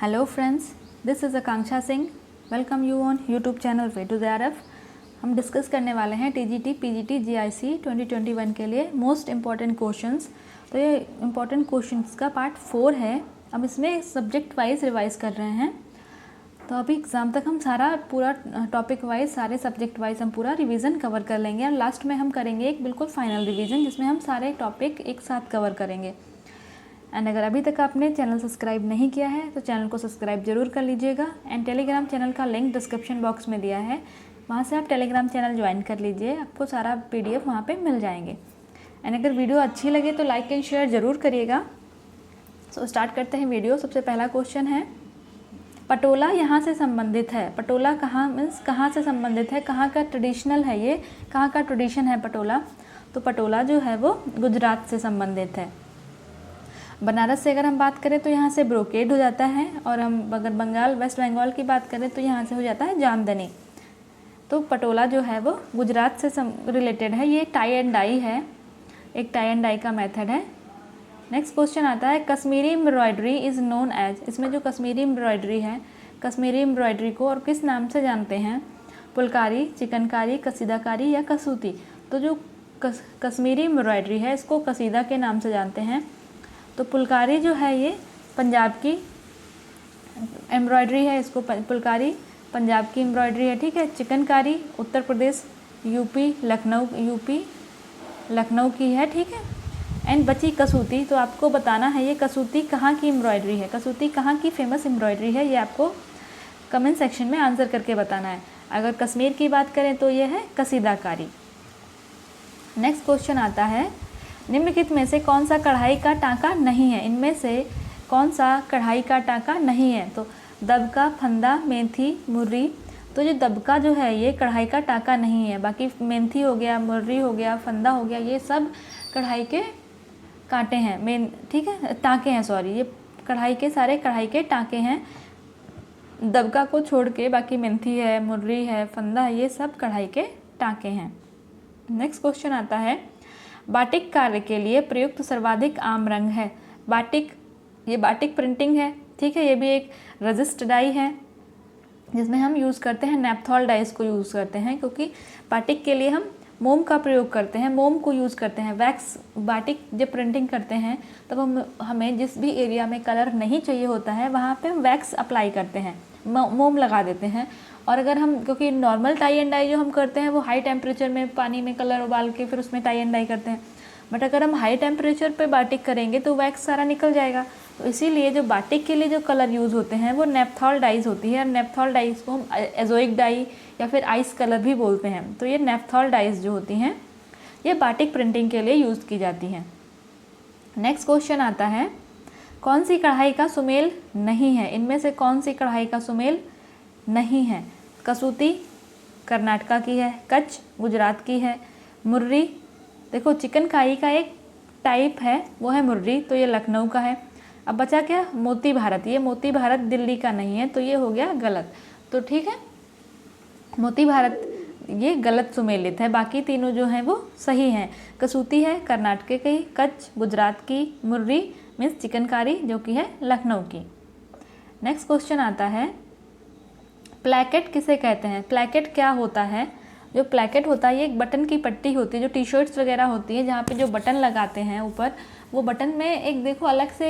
Hello friends, this is Akanksha Singh. Welcome you on YouTube channel way to JRF। हम discuss करने वाले हैं TGT PGT GIC 2021 के लिए मोस्ट इम्पॉर्टेंट क्वेश्चंस। तो ये इम्पॉर्टेंट क्वेश्चंस का पार्ट 4 है। अब इसमें सब्जेक्ट वाइज रिवाइज़ कर रहे हैं। तो अभी एग्ज़ाम तक हम सारा पूरा टॉपिक वाइज सारे सब्जेक्ट वाइज हम पूरा रिवीजन कवर कर लेंगे और लास्ट में हम करेंगे एक बिल्कुल फाइनल रिवीजन जिसमें हम सारे टॉपिक एक साथ कवर करेंगे। एंड अगर अभी तक आपने चैनल सब्सक्राइब नहीं किया है तो चैनल को सब्सक्राइब जरूर कर लीजिएगा। एंड टेलीग्राम चैनल का लिंक डिस्क्रिप्शन बॉक्स में दिया है, वहाँ से आप टेलीग्राम चैनल ज्वाइन कर लीजिए, आपको सारा PDF वहाँ पे मिल जाएंगे। एंड अगर वीडियो अच्छी लगे तो लाइक एंड शेयर ज़रूर करिएगा। सो स्टार्ट करते हैं वीडियो। सबसे पहला क्वेश्चन है, पटोला यहाँ से संबंधित है। पटोला कहाँ मीन्स कहाँ से संबंधित है, कहाँ का ट्रेडिशनल है, ये कहाँ का ट्रेडिशन है पटोला। तो पटोला जो है वो गुजरात से संबंधित है। बनारस से अगर हम बात करें तो यहाँ से ब्रोकेड हो जाता है, और हम अगर बंगाल वेस्ट बंगाल की बात करें तो यहाँ से हो जाता है जामदनी। तो पटोला जो है वो गुजरात से रिलेटेड है। ये टाई एंड डाई है, एक टाई एंड डाई का मेथड है। नेक्स्ट क्वेश्चन आता है, Kashmiri embroidery is known as. इसमें जो कश्मीरी एम्ब्रॉयडरी है, कश्मीरी एम्ब्रॉयडरी को और किस नाम से जानते हैं? फुलकारी, चिकनकारी, कसीदाकारी या कसूती। तो जो कश्मीरी एम्ब्रॉयडरी है इसको कसीदा के नाम से जानते हैं। तो फुलकारी जो है ये पंजाब की एम्ब्रॉयडरी है, इसको फुलकारी पंजाब की एम्ब्रॉयडरी है, ठीक है। चिकनकारी उत्तर प्रदेश यूपी लखनऊ की है, ठीक है। एंड बची कसूती, तो आपको बताना है ये कसूती कहाँ की एम्ब्रॉयडरी है, कसूती कहाँ की फेमस एम्ब्रॉयडरी है, ये आपको कमेंट सेक्शन में आंसर करके बताना है। अगर कश्मीर की बात करें तो ये है कसीदाकारी। नेक्स्ट क्वेश्चन आता है, निम्नलिखित में से कौन सा कढ़ाई का टाँका नहीं है? इनमें से कौन सा कढ़ाई का टाँका नहीं है? तो दबका, फंदा, मेथी, मुर्री। तो जो दबका जो है ये कढ़ाई का टाँका नहीं है। बाकी मेथी हो गया, मुर्री हो गया, फंदा हो गया, ये सब कढ़ाई के कांटे हैं, ठीक है, टाँके हैं, सॉरी, ये कढ़ाई के सारे कढ़ाई के टाँके हैं। दबका को छोड़ के बाकी मेथी है, मुर्री है, फंदा है, ये सब कढ़ाई के टाँके हैं। नेक्स्ट क्वेश्चन आता है, बाटिक कार्य के लिए प्रयुक्त सर्वाधिक आम रंग है। बाटिक, ये बाटिक प्रिंटिंग है, ठीक है। ये भी एक रजिस्ट डाई है जिसमें हम यूज़ करते हैं नेपथॉल डाइस को यूज़ करते हैं, क्योंकि बाटिक के लिए हम मोम का प्रयोग करते हैं, मोम को यूज़ करते हैं। वैक्स बाटिक जब प्रिंटिंग करते हैं तब हमें जिस भी एरिया में कलर नहीं चाहिए होता है वहाँ पे हम वैक्स अप्लाई करते हैं, मोम लगा देते हैं। और अगर हम, क्योंकि नॉर्मल टाई एंड डाई जो हम करते हैं वो हाई टेम्परेचर में पानी में कलर उबाल के फिर उसमें टाई एंड डाई करते हैं, बट अगर हम हाई टेम्परेचर पे बाटिक करेंगे तो वैक्स सारा निकल जाएगा। तो इसीलिए जो बाटिक के लिए जो कलर यूज़ होते हैं वो नेपथॉल डाइज होती है, और नेपथॉल डाइज को हम एजोइक डाई या फिर आइस कलर भी बोलते हैं। तो ये नेपथॉल डाइज जो होती हैं ये बाटिक प्रिंटिंग के लिए यूज़ की जाती हैं। नेक्स्ट क्वेश्चन आता है, कौन सी कढ़ाई का सुमेल नहीं है? इनमें से कौन सी कढ़ाई का सुमेल नहीं है? कसूती कर्नाटका की है, कच्छ गुजरात की है, मुर्री, देखो चिकनकारी का एक टाइप है वो है मुर्री, तो ये लखनऊ का है। अब बचा क्या? मोती भारत। ये मोती भारत दिल्ली का नहीं है, तो ये हो गया गलत। तो ठीक है, मोती भारत ये गलत सुमेलित है, बाकी तीनों जो हैं वो सही हैं। कसूती है कर्नाटक की, कच्छ गुजरात की, मुर्री मीन्स चिकनकारी जो कि है लखनऊ की। नेक्स्ट क्वेश्चन आता है, प्लैकेट किसे कहते हैं? प्लैकेट क्या होता है? जो प्लैकेट होता है ये एक बटन की पट्टी होती है, जो टी-शर्ट्स वगैरह होती है जहाँ पे जो बटन लगाते हैं ऊपर, वो बटन में एक देखो अलग से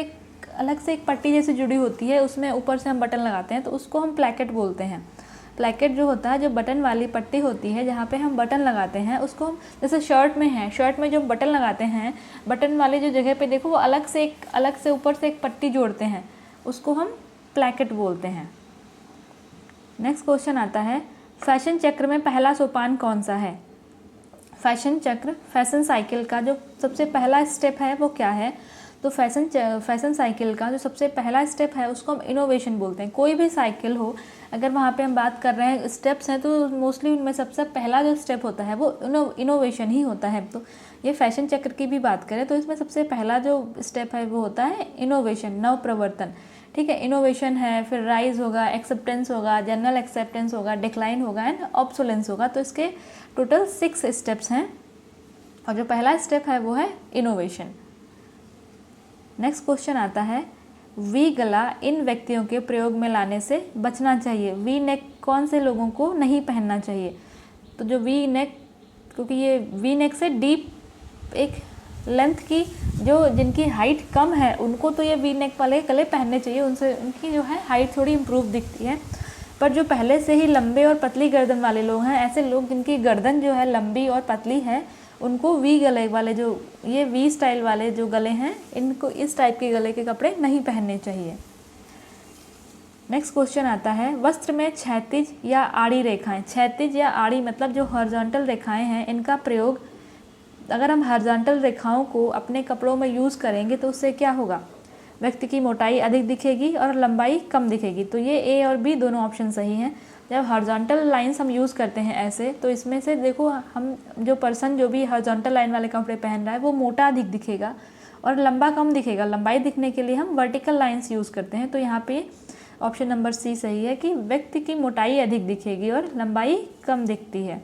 एक पट्टी जैसी जुड़ी होती है, उसमें ऊपर से हम बटन लगाते हैं, तो उसको हम प्लैकेट बोलते हैं। प्लैकेट जो होता है, जो बटन वाली पट्टी होती है जहाँ पे हम बटन लगाते हैं, उसको हम, जैसे शर्ट में है, शर्ट में जो बटन लगाते हैं, बटन वाली जो जगह पे देखो वो अलग से ऊपर से एक पट्टी जोड़ते हैं, उसको हम प्लैकेट बोलते हैं। नेक्स्ट क्वेश्चन आता है, फैशन चक्र में पहला सोपान कौन सा है? फैशन चक्र, फैशन साइकिल का जो सबसे पहला स्टेप है वो क्या है? तो फैशन साइकिल का जो सबसे पहला स्टेप है उसको हम इनोवेशन बोलते हैं। कोई भी साइकिल हो, अगर वहाँ पे हम बात कर रहे हैं स्टेप्स हैं, तो मोस्टली उनमें सबसे पहला जो स्टेप होता है वो इनोवेशन ही होता है। तो ये फैशन चक्र की भी बात करें तो इसमें सबसे पहला जो स्टेप है वो होता है इनोवेशन, नव प्रवर्तन, ठीक है। इनोवेशन है, फिर राइज होगा, एक्सेप्टेंस होगा, जनरल एक्सेप्टेंस होगा, डिक्लाइन होगा एंड ऑब्सोलेंस होगा। तो इसके टोटल 6 स्टेप्स हैं और जो पहला स्टेप है वो है इनोवेशन। नेक्स्ट क्वेश्चन आता है, वी गला इन व्यक्तियों के प्रयोग में लाने से बचना चाहिए। वी नेक कौन से लोगों को नहीं पहनना चाहिए? तो जो वी नेक, क्योंकि ये वी नेक से डीप एक लेंथ की, जो जिनकी हाइट कम है उनको तो ये वी नेक वाले गले पहनने चाहिए, उनसे उनकी जो है हाइट थोड़ी इम्प्रूव दिखती है। पर जो पहले से ही लंबे और पतली गर्दन वाले लोग हैं, ऐसे लोग जिनकी गर्दन जो है लंबी और पतली है, उनको वी गले वाले, जो ये वी स्टाइल वाले जो गले हैं, इनको इस टाइप के गले के कपड़े नहीं पहनने चाहिए। नेक्स्ट क्वेश्चन आता है, वस्त्र में क्षैतिज या आड़ी रेखाएं। क्षैतिज या आड़ी मतलब जो हॉरिजॉन्टल रेखाएं हैं, इनका प्रयोग अगर हम हॉरिजॉन्टल रेखाओं को अपने कपड़ों में यूज़ करेंगे तो उससे क्या होगा? व्यक्ति की मोटाई अधिक दिखेगी और लंबाई कम दिखेगी। तो ये ए और बी दोनों ऑप्शन सही हैं। जब हॉरिजॉन्टल लाइंस हम यूज़ करते हैं ऐसे, तो इसमें से देखो, हम जो पर्सन जो भी हॉरिजॉन्टल लाइन वाले कपड़े पहन रहा है वो मोटा अधिक दिखेगा और लंबा कम दिखेगा। लंबाई दिखने के लिए हम वर्टिकल लाइंस यूज़ करते हैं। तो यहाँ पे ऑप्शन नंबर सी सही है कि व्यक्ति की मोटाई अधिक दिखेगी और लंबाई कम दिखती है।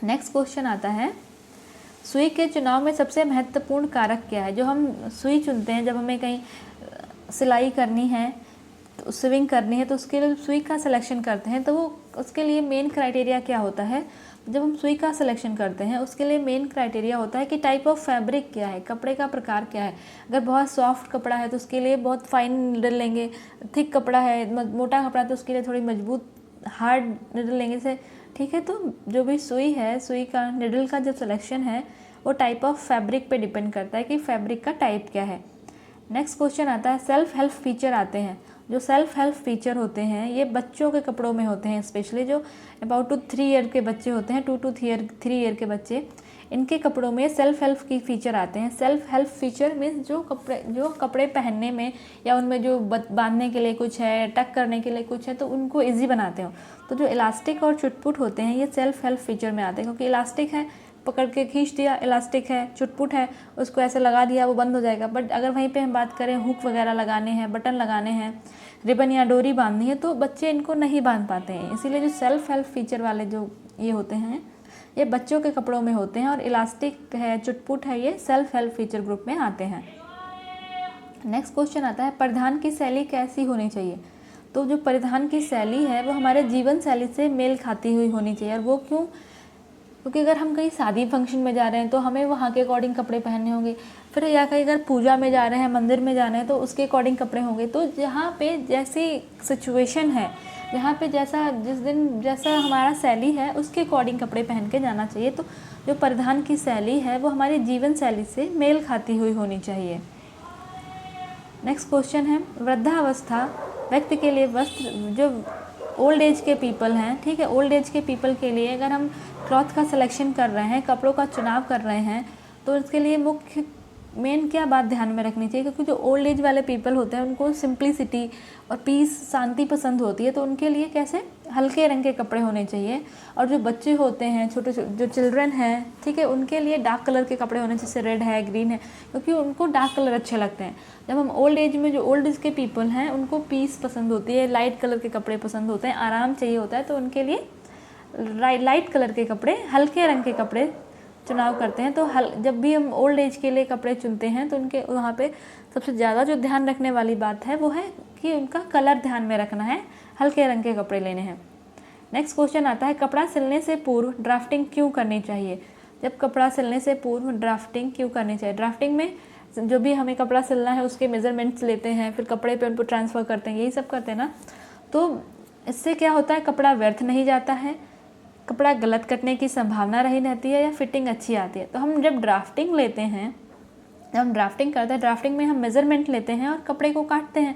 नेक्स्ट क्वेश्चन आता है, सुई के चुनाव में सबसे महत्वपूर्ण कारक क्या है? जो हम सुई चुनते हैं, जब हमें कहीं सिलाई करनी है, तो स्विंग करनी है, तो उसके लिए सुई का सिलेक्शन करते हैं, तो वो उसके लिए मेन क्राइटेरिया क्या होता है? जब हम सुई का सिलेक्शन करते हैं उसके लिए मेन क्राइटेरिया होता है कि टाइप ऑफ फैब्रिक क्या है, कपड़े का प्रकार क्या है। अगर बहुत सॉफ्ट कपड़ा है तो उसके लिए बहुत फाइन निडल लेंगे, थिक कपड़ा है, मोटा कपड़ा है तो उसके लिए थोड़ी मजबूत हार्ड निडल लेंगे से, ठीक है। तो जो भी सुई है, सुई का निडल का जो सिलेक्शन है वो टाइप ऑफ फैब्रिक पे डिपेंड करता है कि फैब्रिक का टाइप क्या है। नेक्स्ट क्वेश्चन आता है, सेल्फ हेल्प फीचर आते हैं। जो सेल्फ हेल्प फीचर होते हैं ये बच्चों के कपड़ों में होते हैं, स्पेशली जो अबाउट 2 3 ईयर के बच्चे होते हैं, 2 to 3 ईयर के बच्चे, इनके कपड़ों में सेल्फ हेल्प की फीचर आते हैं। सेल्फ हेल्प फीचर मीन्स जो कपड़े पहनने में या उनमें जो बांधने के लिए कुछ है, टक करने के लिए कुछ है, तो उनको ईजी बनाते हो। तो जो इलास्टिक और चुटपुट होते हैं ये सेल्फ हेल्प फीचर में आते हैं, क्योंकि इलास्टिक है, पकड़ के खींच दिया, इलास्टिक है, चुटपुट है, उसको ऐसे लगा दिया वो बंद हो जाएगा। बट अगर वहीं पे हम बात करें, हुक वगैरह लगाने हैं, बटन लगाने हैं, रिबन या डोरी बांधनी है, तो बच्चे इनको नहीं बांध पाते हैं। इसीलिए जो सेल्फ हेल्प फीचर वाले जो ये होते हैं ये बच्चों के कपड़ों में होते हैं, और इलास्टिक है, चुटपुट है, ये सेल्फ हेल्प फीचर ग्रुप में आते हैं। नेक्स्ट क्वेश्चन आता है, परिधान की शैली कैसी होनी चाहिए? तो जो परिधान की शैली है वो हमारे जीवन शैली से मेल खाती हुई होनी चाहिए। और वो क्यों? क्योंकि अगर हम कहीं शादी फंक्शन में जा रहे हैं तो हमें वहाँ के अकॉर्डिंग कपड़े पहनने होंगे, फिर या कहीं अगर पूजा में जा रहे हैं, मंदिर में जा रहे हैं, तो उसके अकॉर्डिंग कपड़े होंगे। तो जहाँ पे जैसी सिचुएशन है, जहाँ पे जैसा जिस दिन जैसा हमारा शैली है उसके अकॉर्डिंग कपड़े पहन के जाना चाहिए। तो जो परिधान की शैली है वो हमारी जीवन शैली से मेल खाती हुई होनी चाहिए। नेक्स्ट क्वेश्चन है, वृद्धावस्था व्यक्ति के लिए वस्त्र, जो ओल्ड एज के पीपल हैं, ठीक है, ओल्ड एज के पीपल के लिए अगर हम क्लॉथ का सिलेक्शन कर रहे हैं, कपड़ों का चुनाव कर रहे हैं, तो इसके लिए मुख्य मेन क्या बात ध्यान में रखनी चाहिए? क्योंकि जो ओल्ड एज वाले पीपल होते हैं उनको सिंप्लिसिटी और पीस, शांति पसंद होती है, तो उनके लिए कैसे हल्के रंग के कपड़े होने चाहिए। और जो बच्चे होते हैं, छोटे जो चिल्ड्रन हैं, ठीक है, उनके लिए डार्क कलर के कपड़े होने, जैसे रेड है, ग्रीन है, क्योंकि उनको डार्क कलर अच्छे लगते हैं। जब हम ओल्ड एज में, जो ओल्ड एज के पीपल हैं उनको पीस पसंद होती है, लाइट कलर के कपड़े पसंद होते हैं, आराम चाहिए होता है, तो उनके लिए लाइट कलर के कपड़े, हल्के रंग के कपड़े चुनाव करते हैं। तो जब भी हम ओल्ड एज के लिए कपड़े चुनते हैं तो उनके वहाँ पे सबसे ज़्यादा जो ध्यान रखने वाली बात है वो है कि उनका कलर ध्यान में रखना है, हल्के रंग के कपड़े लेने हैं। नेक्स्ट क्वेश्चन आता है, कपड़ा सिलने से पूर्व ड्राफ्टिंग क्यों करनी चाहिए? जब कपड़ा सिलने से पूर्व ड्राफ्टिंग क्यों करनी चाहिए? ड्राफ्टिंग में जो भी हमें कपड़ा सिलना है उसके मेजरमेंट्स लेते हैं, फिर कपड़े पे उनको ट्रांसफ़र करते हैं, यही सब करते हैं ना। तो इससे क्या होता है, कपड़ा व्यर्थ नहीं जाता है, कपड़ा गलत कटने की संभावना रही रहती है, या फिटिंग अच्छी आती है। तो हम जब ड्राफ्टिंग लेते हैं, जब हम ड्राफ्टिंग करते हैं, ड्राफ्टिंग में हम मेज़रमेंट लेते हैं और कपड़े को काटते हैं।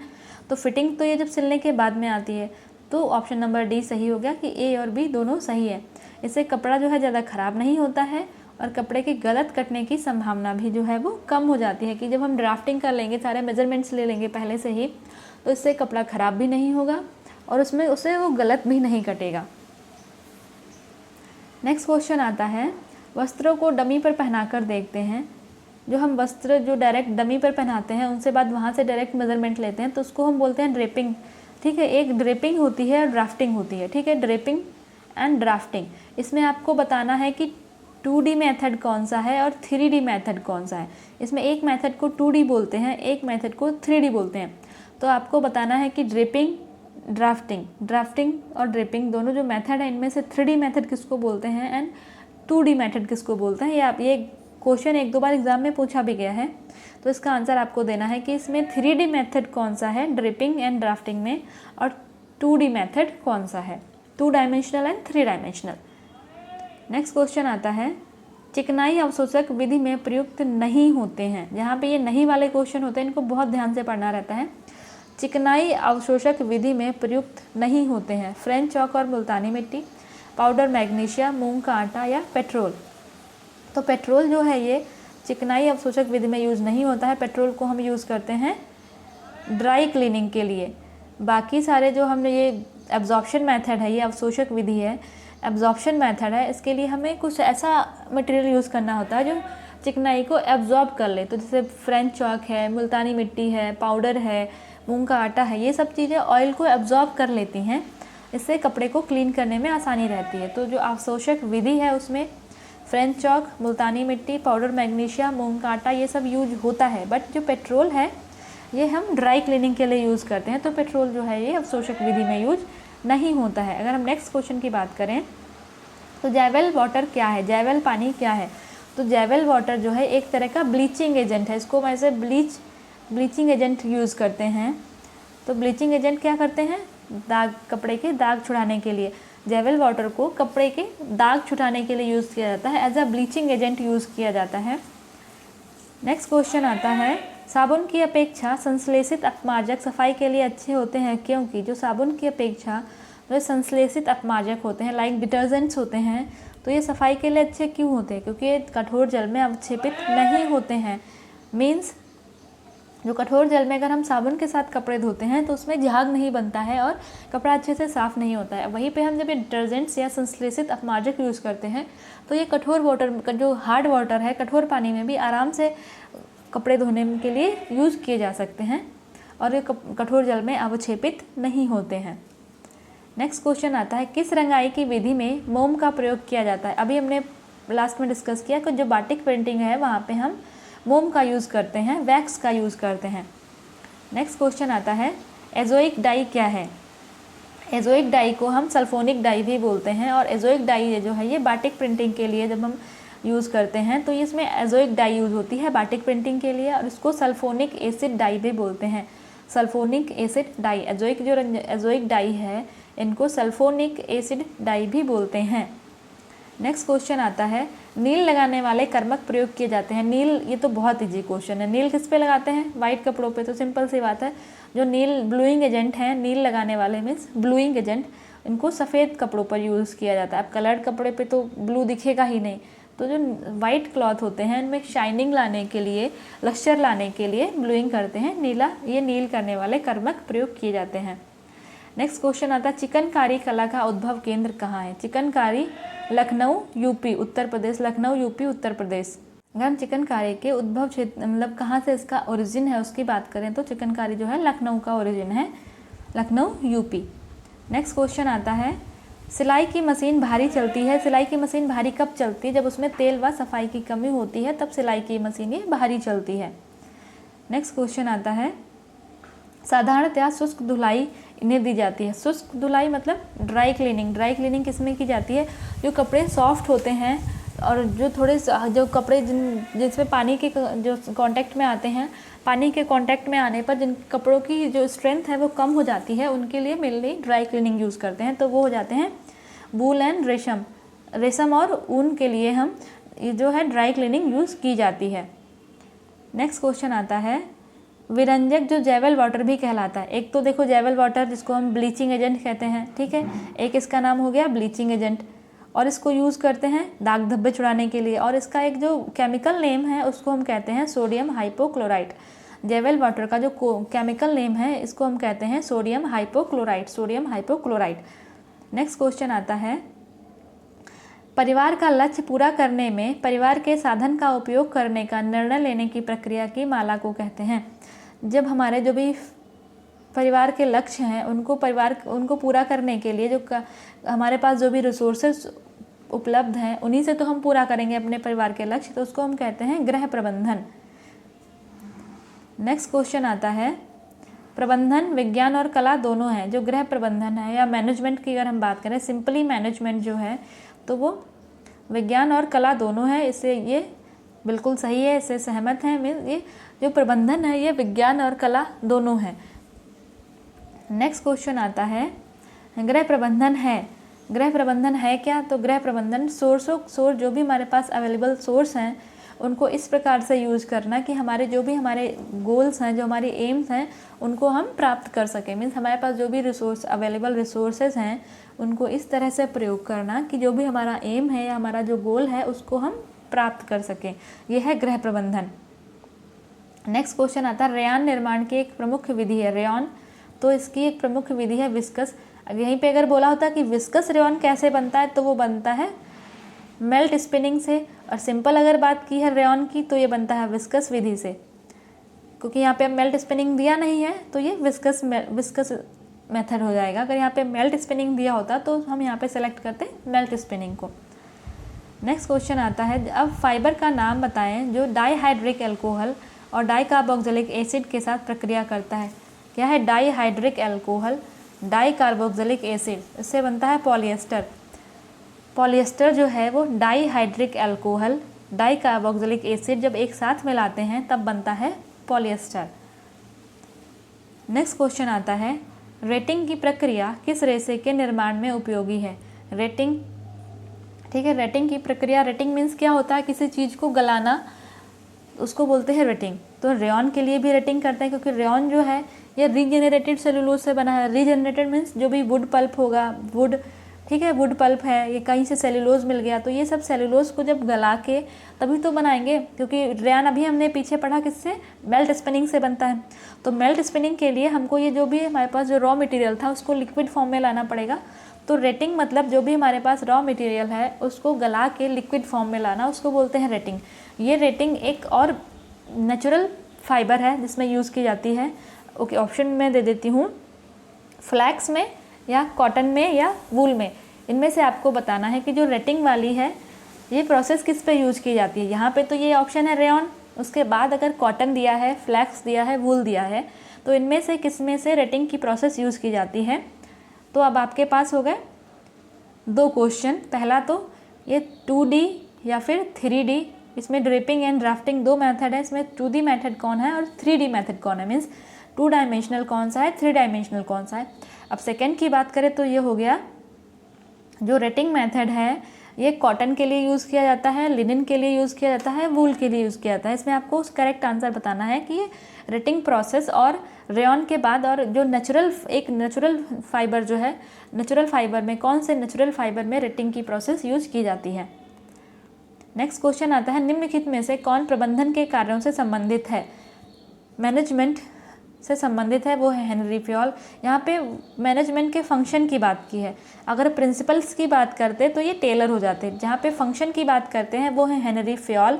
तो फिटिंग तो ये जब सिलने के बाद में आती है। तो ऑप्शन नंबर डी सही हो गया कि ए और बी दोनों सही है। इससे कपड़ा जो है ज़्यादा ख़राब नहीं होता है और कपड़े के गलत कटने की संभावना भी जो है वो कम हो जाती है, कि जब हम ड्राफ्टिंग कर लेंगे, सारे मेजरमेंट्स ले लेंगे पहले से ही, तो इससे कपड़ा ख़राब भी नहीं होगा और उसमें उससे वो गलत भी नहीं कटेगा। नेक्स्ट क्वेश्चन आता है, वस्त्रों को डमी पर पहनाकर देखते हैं। जो हम वस्त्र जो डायरेक्ट डमी पर पहनाते हैं उनसे बाद वहाँ से डायरेक्ट मेजरमेंट लेते हैं, तो उसको हम बोलते हैं ड्रेपिंग, ठीक है। एक ड्रेपिंग होती है और ड्राफ्टिंग होती है, ठीक है, ड्रेपिंग एंड ड्राफ्टिंग। इसमें आपको बताना है कि 2D मेथड कौन सा है और 3D मेथड कौन सा है। इसमें एक मेथड को 2D बोलते हैं, एक मेथड को 3D बोलते हैं। तो आपको बताना है कि ड्रिपिंग, ड्राफ्टिंग और ड्रिपिंग दोनों जो मेथड है इनमें से 3D मेथड किसको बोलते हैं एंड 2D मेथड किसको बोलते हैं। ये क्वेश्चन 1-2 बार एग्जाम में पूछा भी गया है। तो इसका आंसर आपको देना है कि इसमें 3D मेथड कौन सा है ड्रिपिंग एंड ड्राफ्टिंग में, और 2D मेथड कौन सा है, 2 dimensional and 3 dimensional. Next question आता है, चिकनाई अवशोषक विधि में प्रयुक्त नहीं होते हैं। जहाँ पे ये नहीं वाले क्वेश्चन होते हैं इनको बहुत ध्यान से पढ़ना रहता है। चिकनाई अवशोषक विधि में प्रयुक्त नहीं होते हैं फ्रेंच चॉक और मुल्तानी मिट्टी, पाउडर मैग्नीशिया, मूंग का आटा या पेट्रोल। तो पेट्रोल जो है ये चिकनाई अवशोषक विधि में यूज़ नहीं होता है। पेट्रोल को हम यूज़ करते हैं ड्राई क्लीनिंग के लिए। बाकी सारे जो हमने ये एब्जॉर्प्शन मेथड है, ये अवशोषक विधि है, एब्जॉर्प्शन मेथड है, इसके लिए हमें कुछ ऐसा मटेरियल यूज़ करना होता है जो चिकनाई को एब्जॉर्ब कर ले। तो जैसे फ्रेंच चॉक है, मुल्तानी मिट्टी है, पाउडर है, मूंग का आटा है, ये सब चीज़ें ऑयल को एब्जॉर्ब कर लेती हैं। इससे कपड़े को क्लीन करने में आसानी रहती है। तो जो अवशोषक विधि है उसमें फ्रेंच चॉक, मुल्तानी मिट्टी, पाउडर मैग्नीशिया, मूंग का आटा ये सब यूज होता है। बट जो पेट्रोल है ये हम ड्राई क्लीनिंग के लिए यूज़ करते हैं। तो पेट्रोल जो है ये अवशोषक विधि में यूज नहीं होता है। अगर हम नेक्स्ट क्वेश्चन की बात करें तो जैवेल वाटर क्या है, जैवेल पानी क्या है। तो जैवेल वाटर जो है एक तरह का ब्लीचिंग एजेंट है। इसको वैसे ब्लीचिंग एजेंट यूज़ करते हैं। तो ब्लीचिंग एजेंट क्या करते हैं, कपड़े के दाग छुड़ाने के लिए जैवेल वाटर को कपड़े के दाग छुटाने के लिए यूज़ किया जाता है, as a bleaching agent use किया जाता है। नेक्स्ट क्वेश्चन आता है, साबुन की अपेक्षा संश्लेषित अपमार्जक सफाई के लिए अच्छे होते हैं क्योंकि। जो साबुन की अपेक्षा जो संश्लेषित अपमार्जक होते हैं लाइक डिटर्जेंट्स होते हैं, तो ये सफाई के लिए अच्छे क्यों होते हैं, क्योंकि ये कठोर जल में अवक्षेपित नहीं होते हैं। मीन्स जो कठोर जल में अगर हम साबुन के साथ कपड़े धोते हैं तो उसमें झाग नहीं बनता है और कपड़ा अच्छे से साफ़ नहीं होता है। वहीं पे हम जब ये डिटर्जेंट्स या संश्लेषित अपमार्जक यूज़ करते हैं तो ये कठोर वाटर, जो हार्ड वाटर है, कठोर पानी में भी आराम से कपड़े धोने के लिए यूज़ किए जा सकते हैं और ये कठोर जल में अवक्षेपित नहीं होते हैं। नेक्स्ट क्वेश्चन आता है, किस रंगाई की विधि में मोम का प्रयोग किया जाता है। अभी हमने लास्ट में डिस्कस किया कि जो बाटिक पेंटिंग है वहाँ पे हम मोम का यूज़ करते हैं, वैक्स का यूज़ करते हैं। नेक्स्ट क्वेश्चन आता है, एजोइक डाई क्या है। एजोइक डाई को हम सल्फोनिक डाई भी बोलते हैं और एजोइक डाई जो है ये बाटिक प्रिंटिंग के लिए जब हम यूज़ करते हैं तो इसमें एजोइक डाई यूज़ होती है बाटिक प्रिंटिंग के लिए और इसको सल्फोनिक एसिड डाई भी बोलते हैं। Sulphonic acid dye, azoic dye है इनको सल्फोनिक एसिड डाई भी बोलते हैं। नेक्स्ट क्वेश्चन आता है, नील लगाने वाले कर्मक प्रयोग किए जाते हैं। नील, ये तो बहुत इजी क्वेश्चन है। नील किस पे लगाते हैं, वाइट कपड़ों पे। तो सिंपल सी बात है, जो नील ब्लूइंग एजेंट हैं, नील लगाने वाले मीन्स ब्लूइंग एजेंट, इनको सफ़ेद कपड़ों पर यूज़ किया जाता है। अब कलर्ड कपड़े पे तो ब्लू दिखेगा ही नहीं। तो जो वाइट क्लॉथ होते हैं इनमें शाइनिंग लाने के लिए, लक्ष्चर लाने के लिए ब्लूइंग करते हैं, ये नील करने वाले कर्मक प्रयोग किए जाते हैं। नेक्स्ट क्वेश्चन आता है, चिकनकारी कला का उद्भव केंद्र कहाँ है। Chikankari Lucknow UP Uttar Pradesh, Lucknow UP Uttar Pradesh. अगर हम चिकनकारी के उद्भव क्षेत्र मतलब कहाँ से इसका ओरिजिन है उसकी बात करें तो चिकनकारी जो है लखनऊ का ओरिजिन है, लखनऊ यूपी। नेक्स्ट क्वेश्चन आता है, सिलाई की मशीन भारी चलती है। सिलाई की मशीन भारी कब चलती है, जब उसमें तेल व सफाई की कमी होती है, तब सिलाई की मशीन ये भारी चलती है। नेक्स्ट क्वेश्चन आता है, साधारणतया शुष्क धुलाई इन्हें दी जाती है। शुष्क धुलाई मतलब ड्राई क्लीनिंग। ड्राई क्लीनिंग किसमें की जाती है, जो कपड़े सॉफ्ट होते हैं और जो कपड़े जिसमें पानी के जो कांटेक्ट में आते हैं, पानी के कांटेक्ट में आने पर जिन कपड़ों की जो स्ट्रेंथ है वो कम हो जाती है, उनके लिए मेनली ड्राई क्लीनिंग यूज़ करते हैं। तो वो हो जाते हैं वूल एंड रेशम और ऊन के लिए हम ये जो है ड्राई क्लीनिंग यूज़ की जाती है। नेक्स्ट क्वेश्चन आता है, विरंजक जो जैवेल वाटर भी कहलाता है। एक तो देखो जैवेल वाटर जिसको हम ब्लीचिंग एजेंट कहते हैं, ठीक है, एक इसका नाम हो गया ब्लीचिंग एजेंट और इसको यूज़ करते हैं दाग धब्बे छुड़ाने के लिए और इसका एक जो केमिकल नेम है उसको हम कहते हैं सोडियम हाइपोक्लोराइट। जैवेल वाटर का जो केमिकल नेम है इसको हम कहते हैं सोडियम हाइपोक्लोराइट। नेक्स्ट क्वेश्चन आता है, परिवार का लक्ष्य पूरा करने में परिवार के साधन का उपयोग करने का निर्णय लेने की प्रक्रिया की माला को कहते हैं। जब हमारे जो भी परिवार के लक्ष्य हैं उनको पूरा करने के लिए जो हमारे पास जो भी रिसोर्सेज उपलब्ध हैं उन्हीं से तो हम पूरा करेंगे अपने परिवार के लक्ष्य, तो उसको हम कहते हैं गृह प्रबंधन। नेक्स्ट क्वेश्चन आता है, प्रबंधन विज्ञान और कला दोनों है। जो गृह प्रबंधन है या मैनेजमेंट की अगर हम बात करें, सिंपली मैनेजमेंट जो है तो वो विज्ञान और कला दोनों है। इससे ये बिल्कुल सही है, इससे सहमत हैं। मीन्स ये जो प्रबंधन है ये विज्ञान और कला दोनों है। नेक्स्ट क्वेश्चन आता है, गृह प्रबंधन है, गृह प्रबंधन है क्या? तो गृह प्रबंधन सोर्स जो भी हमारे पास अवेलेबल सोर्स हैं उनको इस प्रकार से यूज़ करना कि हमारे जो भी हमारे गोल्स हैं, जो हमारे एम्स हैं, उनको हम प्राप्त कर सकें। मीन्स हमारे पास जो भी अवेलेबल रिसोर्सेज हैं उनको इस तरह से प्रयोग करना कि जो भी हमारा एम है या हमारा जो गोल है उसको हम प्राप्त कर सकें। यह है गृह प्रबंधन। नेक्स्ट क्वेश्चन आता है, रेयॉन निर्माण की एक प्रमुख विधि है। रेयॉन, तो इसकी एक प्रमुख विधि है विस्कस। यहीं पे अगर बोला होता कि विस्कस रेयॉन कैसे बनता है तो वो बनता है मेल्ट स्पिनिंग से। और सिंपल अगर बात की है रेयॉन की तो ये बनता है विस्कस विधि से, क्योंकि यहाँ पे मेल्ट स्पिनिंग दिया नहीं है तो ये विस्कस मेथड हो जाएगा। अगर यहाँ पे मेल्ट स्पिनिंग दिया होता तो हम यहाँ पे सेलेक्ट करते मेल्ट स्पिनिंग को। नेक्स्ट क्वेश्चन आता है, अब फाइबर का नाम बताएं जो डाईहाइड्रिक अल्कोहल और डाईकार्बोक्सिलिक एसिड के साथ प्रक्रिया करता है। क्या है? डाईहाइड्रिक अल्कोहल, डाईकार्बोक्सिलिक एसिड, इससे बनता है पॉलिएस्टर। पॉलिएस्टर जो है वो डाईहाइड्रिक अल्कोहल, डाईकार्बोक्सिलिक एसिड जब एक साथ मिलाते हैं तब बनता है पॉलिएस्टर। नेक्स्ट क्वेश्चन आता है, रेटिंग की प्रक्रिया किस रेशे के निर्माण में उपयोगी है? रेटिंग, ठीक है, रेटिंग की प्रक्रिया, रेटिंग मीन्स क्या होता है? किसी चीज़ को गलाना, उसको बोलते हैं रेटिंग। तो रेयॉन के लिए भी रेटिंग करते हैं क्योंकि रेयॉन जो है ये रीजेनरेटेड सेलुलोज से बना है। रीजेनरेटेड मीन्स जो भी वुड पल्प होगा, वुड, ठीक है, वुड पल्प है, ये कहीं से सेलुलोज मिल गया तो ये सब सेलुलोज को जब गला के तभी तो बनाएंगे, क्योंकि रेयॉन अभी हमने पीछे पढ़ा किससे? मेल्ट स्पिनिंग से बनता है। तो मेल्ट स्पिनिंग के लिए हमको ये जो भी हमारे पास जो रॉ मटेरियल था उसको लिक्विड फॉर्म में लाना पड़ेगा। तो रेटिंग मतलब जो भी हमारे पास रॉ मटेरियल है उसको गला के लिक्विड फॉर्म में लाना, उसको बोलते हैं रेटिंग। ये रेटिंग एक और नेचुरल फाइबर है जिसमें यूज़ की जाती है। ओके, ऑप्शन में दे देती हूँ, फ्लैक्स में या कॉटन में या वूल में, इनमें से आपको बताना है कि जो रेटिंग वाली है ये प्रोसेस किस पे यूज़ की जाती है। यहाँ पे तो ये ऑप्शन है रेयॉन, उसके बाद अगर कॉटन दिया है, फ्लैक्स दिया है, वूल दिया है, तो इनमें से किस में से रेटिंग की प्रोसेस यूज़ की जाती है। तो अब आपके पास हो गए 2 क्वेश्चन। पहला तो ये 2D या फिर 3D, इसमें ड्रिपिंग एंड ड्राफ्टिंग 2 मेथड है। इसमें 2D मेथड कौन है और 3D मेथड कौन है, मीन्स 2 डायमेंशनल कौन सा है, 3 डायमेंशनल कौन सा है। अब सेकेंड की बात करें तो ये हो गया, जो रेटिंग मेथड है ये कॉटन के लिए यूज़ किया जाता है, लिनन के लिए यूज़ किया जाता है, वूल के लिए यूज़ किया जाता है। इसमें आपको करेक्ट आंसर बताना है कि ये रेटिंग प्रोसेस और रेयॉन के बाद और जो नेचुरल फाइबर जो है, नेचुरल फाइबर में कौन से नेचुरल फाइबर में रेटिंग की प्रोसेस यूज की जाती है। नेक्स्ट क्वेश्चन आता है, निम्नलिखित में से कौन प्रबंधन के कार्यों से संबंधित है? मैनेजमेंट से संबंधित है, वो है हेनरी फ्योल। यहाँ पे मैनेजमेंट के फंक्शन की बात की है। अगर प्रिंसिपल्स की बात करते तो ये टेलर हो जाते। जहाँ पे फंक्शन की बात करते हैं वो है हेनरी फ्योल।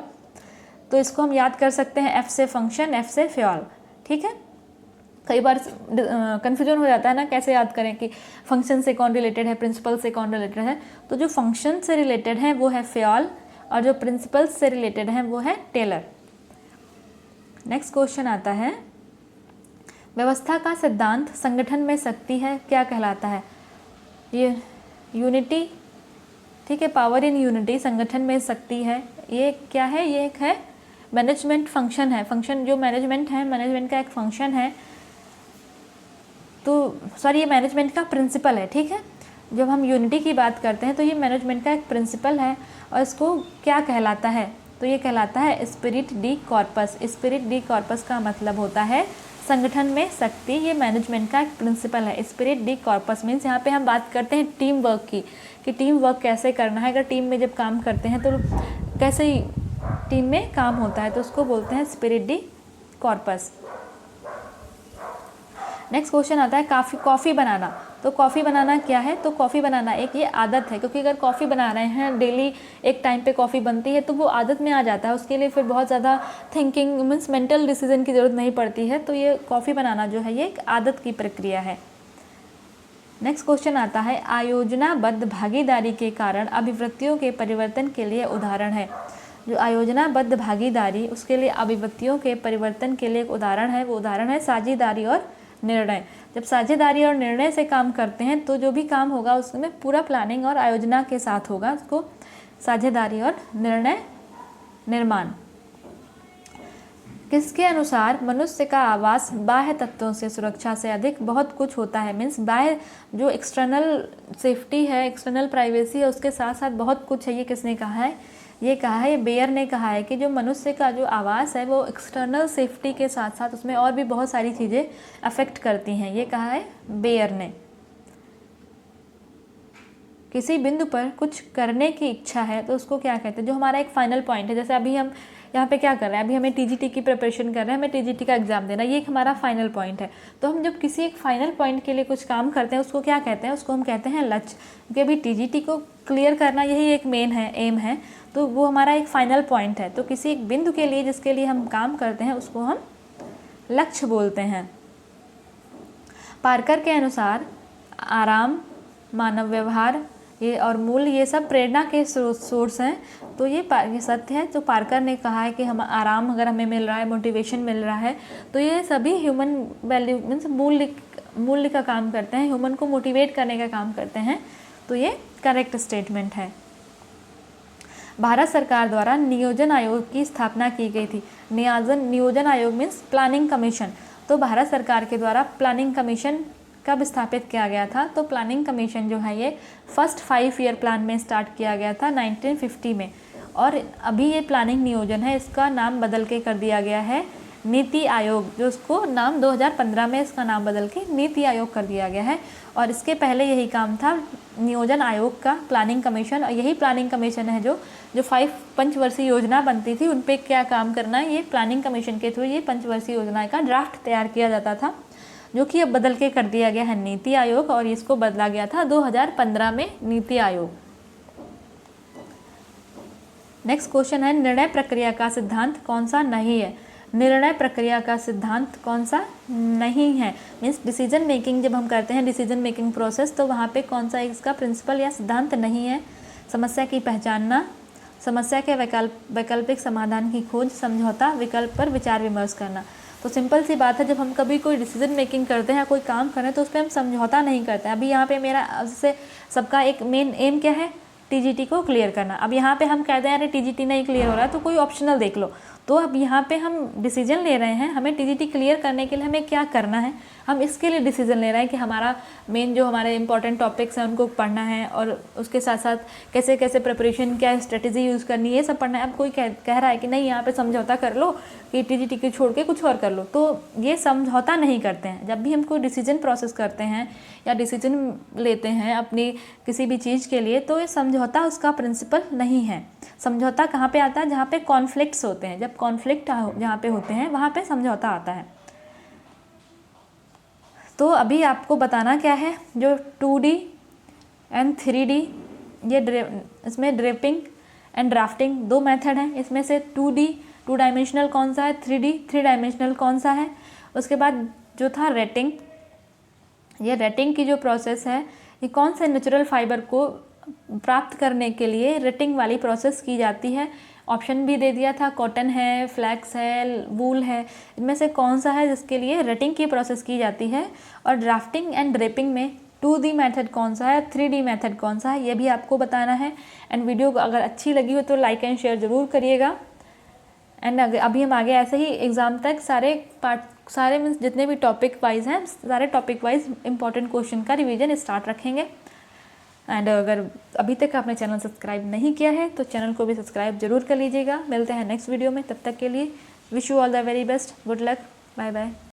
तो इसको हम याद कर सकते हैं, F से फंक्शन, F से फ्योल। ठीक है, कई बार कन्फ्यूजन हो जाता है ना, कैसे याद करें कि फंक्शन से कौन रिलेटेड है, प्रिंसिपल से कौन रिलेटेड है। तो जो फंक्शन से रिलेटेड है वो है फ्योल और जो प्रिंसिपल से रिलेटेड है वो है टेलर। नेक्स्ट क्वेश्चन आता है, व्यवस्था का सिद्धांत संगठन में शक्ति है क्या कहलाता है? ये यूनिटी, ठीक है, पावर इन यूनिटी, संगठन में शक्ति है। ये क्या है? ये एक है मैनेजमेंट फंक्शन है। फंक्शन जो मैनेजमेंट है, मैनेजमेंट का एक फंक्शन है। तो सॉरी, ये मैनेजमेंट का प्रिंसिपल है। ठीक है, जब हम यूनिटी की बात करते हैं तो ये मैनेजमेंट का एक प्रिंसिपल है और इसको क्या कहलाता है? तो ये कहलाता है spirit D corpus. Spirit D corpus का मतलब होता है संगठन में शक्ति। ये मैनेजमेंट का एक प्रिंसिपल है। स्पिरिट डी कॉर्पस मीन्स यहाँ पे हम बात करते हैं टीम वर्क की, कि टीम वर्क कैसे करना है। अगर टीम में जब काम करते हैं तो कैसे ही टीम में काम होता है, तो उसको बोलते हैं spirit D corpus. Next question आता है, कॉफ़ी बनाना। तो कॉफ़ी बनाना क्या है? तो कॉफ़ी बनाना एक ये आदत है, क्योंकि अगर कॉफ़ी बना रहे हैं डेली, एक टाइम पे कॉफ़ी बनती है तो वो आदत में आ जाता है। उसके लिए फिर बहुत ज़्यादा थिंकिंग मीन्स मेंटल डिसीजन की ज़रूरत नहीं पड़ती है। तो ये कॉफ़ी बनाना जो है ये एक आदत की प्रक्रिया है। नेक्स्ट क्वेश्चन आता है, आयोजनाबद्ध भागीदारी के कारण अभिवृत्तियों के परिवर्तन के लिए उदाहरण है। जो आयोजनाबद्ध भागीदारी, उसके लिए अभिवृत्तियों के परिवर्तन के लिए एक उदाहरण है, वो उदाहरण है साझेदारी और निर्णय। जब साझेदारी और निर्णय से काम करते हैं तो जो भी काम होगा उसमें पूरा प्लानिंग और आयोजना के साथ होगा, उसको साझेदारी और निर्णय निर्माण। किसके अनुसार मनुष्य का आवास बाह्य तत्वों से सुरक्षा से अधिक बहुत कुछ होता है। मीन्स बाह्य जो एक्सटर्नल सेफ्टी है, एक्सटर्नल प्राइवेसी है, उसके साथ साथ बहुत कुछ है। ये किसने कहा है? ये कहा है, बेयर ने कहा है कि जो मनुष्य का जो आवास है वो एक्सटर्नल सेफ्टी के साथ साथ उसमें और भी बहुत सारी चीज़ें अफेक्ट करती हैं। ये कहा है बेयर ने। किसी बिंदु पर कुछ करने की इच्छा है तो उसको क्या कहते हैं? जो हमारा एक फाइनल पॉइंट है। जैसे अभी हम यहाँ पे क्या कर रहे हैं, अभी हमें टीजीटी की प्रिपरेशन कर रहे हैं, हमें टीजीटी का एग्जाम देना, ये एक हमारा फाइनल पॉइंट है। तो हम जब किसी एक फाइनल पॉइंट के लिए कुछ काम करते हैं उसको क्या कहते हैं? उसको हम कहते हैं लक्ष्य। क्योंकि अभी टीजीटी को क्लियर करना यही एक मेन है, एम है, तो वो हमारा एक फाइनल पॉइंट है। तो किसी एक बिंदु के लिए जिसके लिए हम काम करते हैं उसको हम लक्ष्य बोलते हैं। पार्कर के अनुसार आराम, मानव व्यवहार ये और मूल्य, ये सब प्रेरणा के सोर्स हैं। तो ये सत्य है। तो पार्कर ने कहा है कि हम आराम अगर हमें मिल रहा है, मोटिवेशन मिल रहा है, तो ये सभी ह्यूमन वैल्यू मीन्स मूल्य का काम करते हैं, ह्यूमन को मोटिवेट करने का काम करते हैं। तो ये करेक्ट स्टेटमेंट है। भारत सरकार द्वारा नियोजन आयोग की स्थापना की गई थी। नियोजन आयोग मीन्स प्लानिंग कमीशन। तो भारत सरकार के द्वारा प्लानिंग कमीशन कब स्थापित किया गया था? तो प्लानिंग कमीशन जो है ये फर्स्ट 5 ईयर प्लान में स्टार्ट किया गया था 1950 में। और अभी ये प्लानिंग नियोजन है, इसका नाम बदल के कर दिया गया है नीति आयोग। जो उसको नाम 2015 में इसका नाम बदल के नीति आयोग कर दिया गया है। और इसके पहले यही काम था नियोजन आयोग का, प्लानिंग कमीशन। और यही प्लानिंग कमीशन है जो 5 पंचवर्षीय योजना बनती थी उन पे क्या काम करना है, ये प्लानिंग कमीशन के थ्रू ये पंचवर्षीय योजना का ड्राफ्ट तैयार किया जाता था, जो कि अब बदल के कर दिया गया है नीति आयोग। और इसको बदला गया था 2015 में नीति आयोग। नेक्स्ट क्वेश्चन है, निर्णय प्रक्रिया का सिद्धांत कौन सा नहीं है? निर्णय प्रक्रिया का सिद्धांत कौन सा नहीं है? मीन्स डिसीजन मेकिंग जब हम करते हैं, डिसीजन मेकिंग प्रोसेस, तो वहाँ पे कौन सा इसका प्रिंसिपल या सिद्धांत नहीं है? समस्या की पहचानना, समस्या के वैकल्पिक समाधान की खोज, समझौता, विकल्प पर विचार विमर्श करना। तो सिंपल सी बात है, जब हम कभी कोई डिसीजन मेकिंग करते हैं, कोई काम करें, तो उस पर हम समझौता नहीं करते हैं। अभी यहाँ पे मेरा से सबका एक मेन एम क्या है? टीजीटी को क्लियर करना। अब यहाँ पे हम कहते हैं अरे टीजीटी नहीं क्लियर हो रहा है तो कोई ऑप्शनल देख लो। तो अब यहाँ पे हम डिसीजन ले रहे हैं, हमें टीजीटी क्लियर करने के लिए हमें क्या करना है, हम इसके लिए डिसीजन ले रहे हैं कि हमारा मेन जो हमारे इंपॉर्टेंट टॉपिक्स हैं उनको पढ़ना है और उसके साथ साथ कैसे कैसे प्रिपरेशन, क्या स्ट्रेटजी यूज़ करनी है, ये सब पढ़ना है। अब कोई कह रहा है कि नहीं यहाँ पे समझौता कर लो कि टीजीटी को छोड़ के कुछ और कर लो, तो ये समझौता नहीं करते हैं। जब भी हम कोई डिसीजन प्रोसेस करते हैं या डिसीजन लेते हैं अपनी किसी भी चीज़ के लिए, तो ये समझौता उसका प्रिंसिपल नहीं है। समझौता कहाँ पे आता है? जहाँ पे कॉन्फ्लिक्ट्स होते हैं। जब कॉन्फ्लिक्ट जहाँ पे होते हैं वहाँ पे समझौता आता है। तो अभी आपको बताना क्या है, जो 2D एंड 3D, ये इसमें ड्रेपिंग एंड ड्राफ्टिंग 2 मेथड हैं। इसमें से 2D 2 डायमेंशनल कौन सा है, 3D 3 डायमेंशनल कौन सा है। उसके बाद जो था रेटिंग, ये रेटिंग की जो प्रोसेस है ये कौन से नेचुरल फाइबर को प्राप्त करने के लिए रेटिंग वाली प्रोसेस की जाती है। ऑप्शन भी दे दिया था, कॉटन है, फ्लैक्स है, वूल है, इनमें से कौन सा है जिसके लिए रेटिंग की प्रोसेस की जाती है। और ड्राफ्टिंग एंड ड्रेपिंग में 2D मेथड कौन सा है, 3D मेथड कौन सा है, ये भी आपको बताना है। एंड वीडियो अगर अच्छी लगी हो तो लाइक एंड शेयर ज़रूर करिएगा। एंड अभी हम आगे ऐसे ही एग्ज़ाम तक सारे मीन्स जितने भी टॉपिक वाइज हैं, सारे टॉपिक वाइज इंपॉर्टेंट क्वेश्चन का रिवीजन स्टार्ट रखेंगे। एंड अगर अभी तक आपने चैनल सब्सक्राइब नहीं किया है तो चैनल को भी सब्सक्राइब जरूर कर लीजिएगा। मिलते हैं नेक्स्ट वीडियो में, तब तक के लिए wish you all the very best, good luck, bye bye.